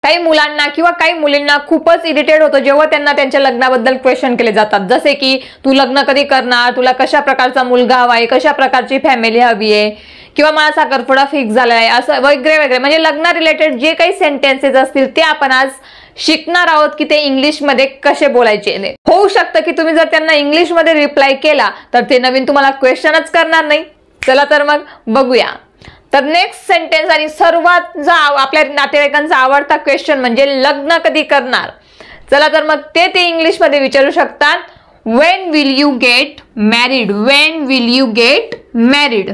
काही मुलांना किंवा काही मुलींना खूपच इरिटेट होतं जेव्हा त्यांना त्यांच्या लग्नाबद्दल क्वेश्चन केले जातात, जसे की तू लग्न कधी करणार, तुला कशा प्रकारचा मुलगा हवा आहे, कशा प्रकारची फॅमिली हवी आहे, किंवा मला साखरपुडा फिक्स झाला आहे, असं वगैरे वगैरे. म्हणजे लग्ना रिलेटेड जे काही सेंटेन्सेस असतील ते आपण आज शिकणार आहोत की ते इंग्लिशमध्ये कसे बोलायचे. होऊ शकतं की तुम्ही जर त्यांना इंग्लिशमध्ये रिप्लाय केला तर ते नवीन तुम्हाला क्वेश्चनच करणार नाही. चला तर मग बघूया. तर नेक्स्ट सेंटेन्स आणि सर्वात आपल्या नातेवाईकांचा आवडता क्वेश्चन म्हणजे लग्न कधी करणार. चला तर मग ते इंग्लिशमध्ये विचारू शकतात. When will you get married, when will you get married.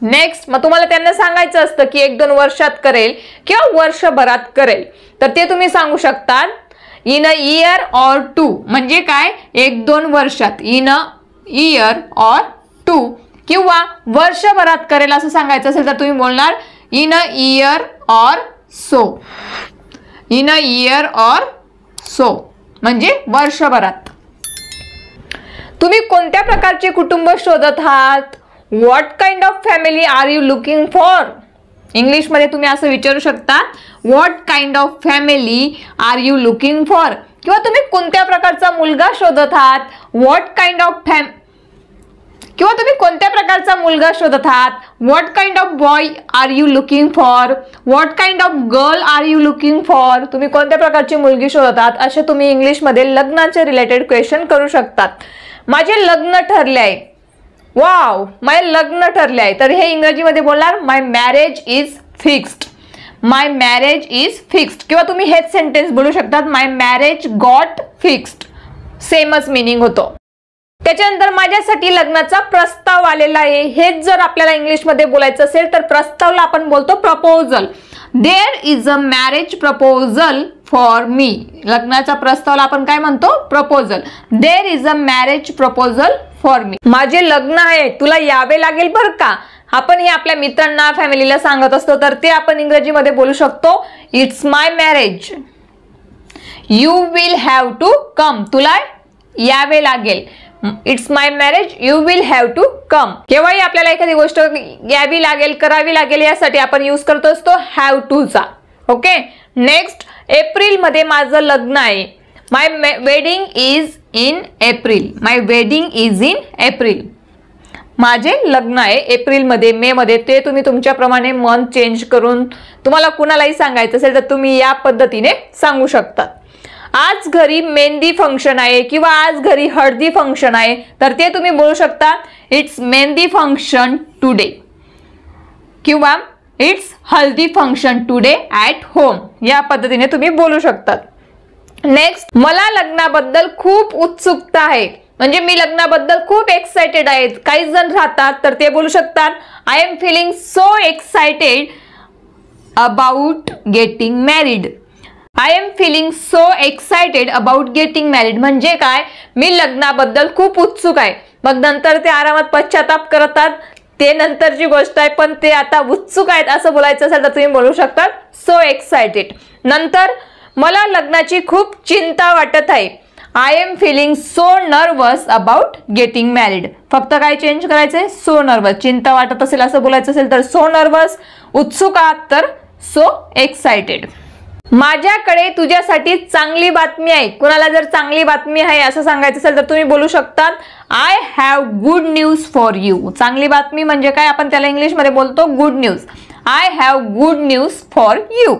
Next मग तुम्हाला त्यांना सांगायचं असतं की 1-2 वर्षात करेल किंवा वर्षभरात करेल, तर ते तुम्ही सांगू शकतात इन अ इयर ऑर 2. म्हणजे काय, 1-2 वर्षात, इन अ इयर ऑर 2, किंवा वर्षभरात करेल असं सांगायचं असेल तर तुम्ही बोलणार in a year or so, in a year or so, म्हणजे वर्षभरात. तुम्ही कोणत्या प्रकारचे कुटुंब शोधत आहात, what kind of family are you looking for. इंग्लिशमध्ये तुम्ही असं विचारू शकता, what kind of family are you looking for, किंवा तुम्ही कोणत्या प्रकारचा मुलगा शोधत आहात, व्हॉट काइंड ऑफ किंवा तुम्ही कोणत्या प्रकारचा मुलगा शोधत आहात, what kind of boy are you looking for, what kind of girl are you looking for. तुम्ही कोणत्या प्रकारची मुलगी शोधत आहात असे तुम्ही इंग्लिशमध्ये लग्नाचे रिलेटेड क्वेश्चन करू शकतात. माझे लग्न ठरले आहे, वाव माझे लग्न ठरले आहे, तर हे इंग्रजीमध्ये बोलणार my marriage is fixed, my marriage is fixed. किंवा तुम्ही हेच सेंटेन्स बोलू शकतात, माय मॅरेज गॉट फिक्स्ड, सेमच मिनिंग होतो. त्याच्यानंतर माझ्यासाठी लग्नाचा प्रस्ताव आलेला आहे, हेच जर आपल्याला इंग्लिशमध्ये बोलायचं असेल तर प्रस्तावला आपण बोलतो proposal. There is a marriage proposal for me. लग्नाचा प्रस्तावला आपण काय म्हणतो, proposal. There is a marriage proposal for me. माझे लग्न आहे, तुला यावे लागेल बरं का. आपण हे आपल्या मित्रांना फॅमिलीला सांगत असतो तर ते आपण इंग्रजीमध्ये बोलू शकतो, it's my marriage, you will have to come. तुला यावे लागेल, it's my marriage, you will have to come. केव्हाही आपल्याला एखादी गोष्ट यावी लागेल, करावी लागेल, यासाठी आपण यूज करत असतो हॅव टू चा. ओके. नेक्स्ट, एप्रिल मध्ये माझं लग्न आहे, my wedding is in April, my wedding is in April. माझे लग्न आहे एप्रिल मध्ये, मे मध्ये. ते तुम्ही तुमच्याप्रमाणे मंथ चेंज करून तुम्हाला कुणालाही सांगायचं असेल तर तुम्ही या पद्धतीने सांगू शकता. आज घरी मेहंदी फंक्शन आहे किंवा आज घरी हळदी फंक्शन आहे, तर ते तुम्ही बोलू शकता इट्स मेहंदी फंक्शन टुडे, किंवा it's haldi function today at home. या पद्धतीने तुम्ही बोलू शकता. नेक्स्ट, मला लग्नाबद्दल खूप उत्सुकता आहे, म्हणजे मी लग्नाबद्दल खूप एक्साइटेड आहे. काही जण राहतात तर ते बोलू शकतात I am feeling so excited about getting married. I am feeling so excited about getting married म्हणजे काय, मी लग्नाबद्दल खूप उत्सुक आहे. मग नंतर ते आरामात पश्चाताप करतात, ते नंतरची गोष्ट आहे, पण ते आता उत्सुक आहेत असं बोलायचं असेल तर तुम्ही बोलू शकता सो एक्साइटेड. नंतर मला लग्नाची खूप चिंता वाटत आहे, I am feeling so nervous about getting married. फक्त काय चेंज करायचंय, सो नर्वस. चिंता वाटत असेल असं बोलायचं असेल तर सो नर्वस, उत्सुक आहात तर सो एक्साइटेड. माझ्याकडे तुझ्यासाठी चांगली बातमी आहे. कुणाला जर चांगली बातमी आहे असं सांगायचं असेल तर तुम्ही बोलू शकता I have good news for you. चांगली बातमी म्हणजे काय, आपण त्याला इंग्लिशमध्ये बोलतो good news. I have good news for you.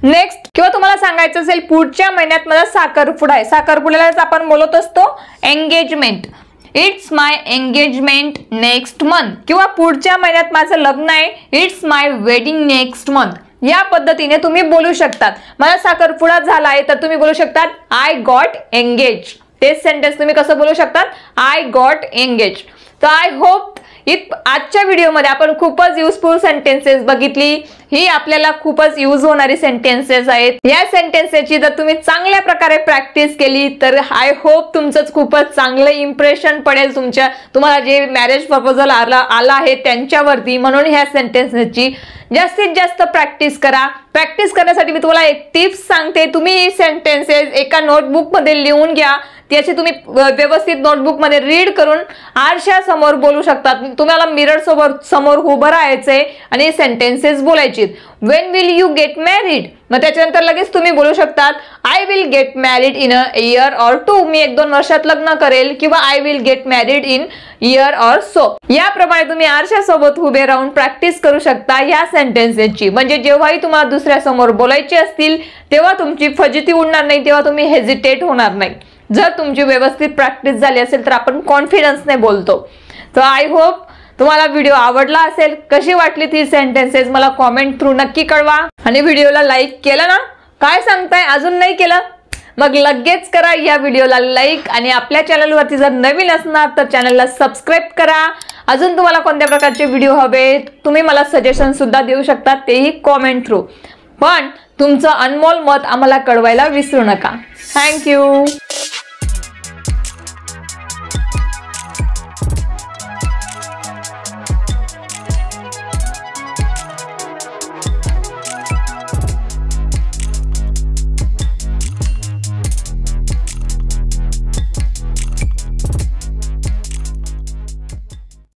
Next, किंवा तुम्हाला सांगायचं असेल पुढच्या महिन्यात माझा साखरपुडा आहे. साखरपुड्यालाच आपण बोलत असतो engagement. It's my engagement next month, किंवा पुढच्या महिन्यात माझं लग्न आहे, it's my wedding next month. या पद्धतीने तुम्ही बोलू शकतात. मला साखरपुडा झाला आहे तर तुम्ही बोलू शकतात आय गॉट एंगेज. तेच सेंटेन्स तुम्ही कसं बोलू शकतात, आय गॉट एंगेज. तर आय होप आजच्या व्हिडिओमध्ये आपण खूपच युजफुल सेंटेन्सेस बघितली. ही आपल्याला खूपच यूज होणारी सेंटेन्सेस आहेत. या सेंटेन्सेसची जर तुम्ही चांगल्या प्रकारे प्रॅक्टिस केली तर आय होप तुमचंच खूपच चांगलं इम्प्रेशन पडेल तुम्हाला जे मॅरेज प्रपोजल आला आहे त्यांच्यावरती. म्हणून ह्या सेंटेन्सेसची जास्तीत जास्त प्रॅक्टिस करा. प्रॅक्टिस करण्यासाठी मी तुम्हाला एक टिप्स सांगते. तुम्ही ही सेंटेन्सेस एका नोटबुक मध्ये लिहून घ्या. त्याची तुम्ही व्यवस्थित नोटबुक मध्ये रीड करून आरशासमोर बोलू शकता। तुम्हाला मिरर समोर उभं राहायचंय आणि सेंटेन्सेस बोलायची। When will you get married, मग त्याच्यानंतर लगेच तुम्ही बोलू शकतात I will get married in a year or two, मी 1-2 वर्षात लग्न करेल, किंवा I will get married in year or so. याप्रमाणे तुम्ही आरशासोबत उभे राहून प्रॅक्टिस करू शकता या सेंटेन्सेसची। म्हणजे जेव्हाही तुम्हाला दुसऱ्या समोर बोलायचे असतील तेव्हा तुमची फजिती उडणार नाही, तेव्हा तुम्ही हेजिटेट होणार नाही। जर तुमची व्यवस्थित प्रॅक्टिस झाली असेल तर आपण कॉन्फिडन्सने बोलतो। तर आय होप तुम्हाला व्हिडिओ आवडला असेल। कशी वाटली ती सेंटेन्सेस मला कॉमेंट थ्रू नक्की कळवा। आणि व्हिडिओला लाईक केलं ना? काय सांगताय, अजून नाही केलं? मग लगेच करा या व्हिडिओला लाईक, आणि आपल्या चॅनलवरती जर नवीन असणार तर चॅनलला सबस्क्राईब करा। अजून तुम्हाला कोणत्या प्रकारचे व्हिडिओ हवे तुम्ही मला सजेशन सुद्धा देऊ शकता, तेही कॉमेंट थ्रू। पण तुमचं अनमोल मत आम्हाला कळवायला विसरू नका। थँक्यू।